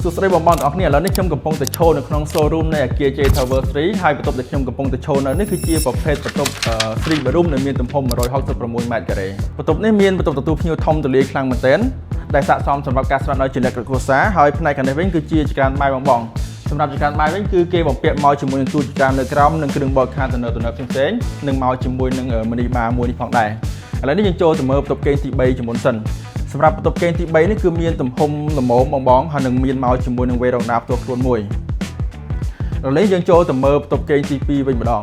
សួស្តីបងប្អូនទាំងអស់គ្នាឥឡូវនេះខ្ញុំកំពុងតែឈរនៅក្នុង showroom នៃ Akia J Tower 3 ហើយបន្ទប់ដែលខ្ញុំកំពុងតែឈរនៅនេះគឺជាប្រភេទបន្ទប់ 3 bedroom ដែលមានទំហំ 166 ម៉ែត្រការ៉េបន្ទប់នេះមានបន្ទប់ទទួលភ្ញៀវធំទូលាយខ្លាំងមែនទែនដែលស័ក្តិសមសម្រាប់ការស្នាក់នៅជាលក្ខណៈគ្រួសារហើយផ្នែកខាងនេះវិញគឺជាចក្រានបាយបងសម្រាប់ចក្រានបាយវិញគឺគេបំពាក់មកជាមួយនឹងទូចក្រាននៅក្រោមនិងគ្រឿងបរិក្ខារទំនើបផ្សេងៗនិងមកជាមួយនឹងmini bar មួយនេះផងដែរឥឡូវនេះយើងចូលទៅមើលបន្ទប់គេងទី3ជាមុនសិនសម្រាប់បន្ទប់គេងទី3នេះគឺមានទំហំល្មមបងហើយនឹងមានមកជាមួយនឹងវេរ៉ូណាផ្ទាល់ខ្លួនមួយឥឡូវនេះយើងចូលទៅមើលបន្ទប់គេងទី2វិញម្ដង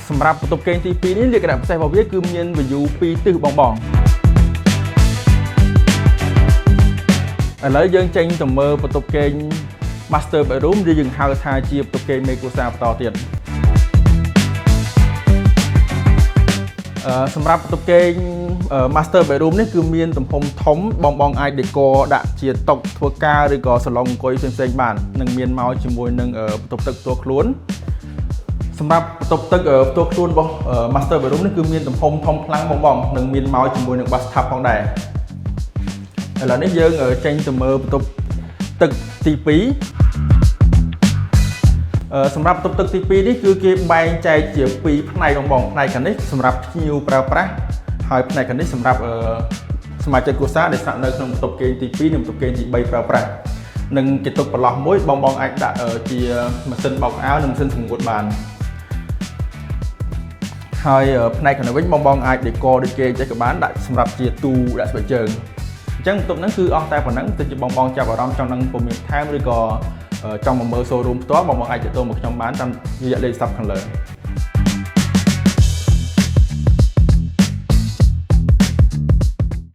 សម្រាប់បន្ទប់គេងទី2នេះលក្ខណៈពិសេសរបស់វាគឺមាន view 2ទិសបងឥឡូវយើងចេញទៅមើលបន្ទប់គេង master bedroom ដែលយើងហៅថាជាបន្ទប់គេងមេគ្រួសារបន្តទៀតសម្រាប់បន្ទប់គេង master bedroom នេះគឺមានទំហំធំបងអាច decor ដាក់ជាតុធ្វើការឬក៏សាឡុងអង្គុយផ្សេងៗបាននិងមានមកជាមួយនឹងបន្ទប់ទឹកផ្ទាល់ខ្លួនសម្រាប់បន្ទប់ទឹកផ្ទាល់ខ្លួនរបស់ master bedroom នេះគឺមានទំហំធំខ្លាំងបងនិងមានមកជាមួយនឹង bathtub ផងដែរឥឡូវនេះយើងចេញទៅមើលបន្ទប់ទឹកទី2សម្រាប់បន្ទប់ទឹកទី2នេះគឺគេបែងចែកជា2ផ្នែកបងផ្នែកខាងនេះសម្រាប់ភ្ញៀវប្រើប្រាស់ហើយផ្នែកខាងនេះសម្រាប់សមាជិកគ្រួសារដែលស្នាក់នៅក្នុងបន្ទប់គេងទី2និងបន្ទប់គេងទី3ប្រើប្រាស់និងគេទុកបន្លោះមួយបងអាចដាក់ជាម៉ាស៊ីនបោកអាវនិងម៉ាស៊ីនសម្ងួតបានហើយផ្នែកខាងនេះវិញបងអាច decor ដូចគេចេះក៏បានដាក់សម្រាប់ជាទូដាក់ស្បែកជើងអញ្ចឹងបន្ទប់ហ្នឹងគឺអស់តែប៉ុណ្ណឹងទៅជាបងចាប់អារម្មណ៍ចង់នឹងព័ត៌មានថែមឬក៏ចង់មកមើល showroom ផ្ទាល់បងអាចទៅមកខ្ញុំបានតាមរយៈលេខ WhatsApp ខាងលើ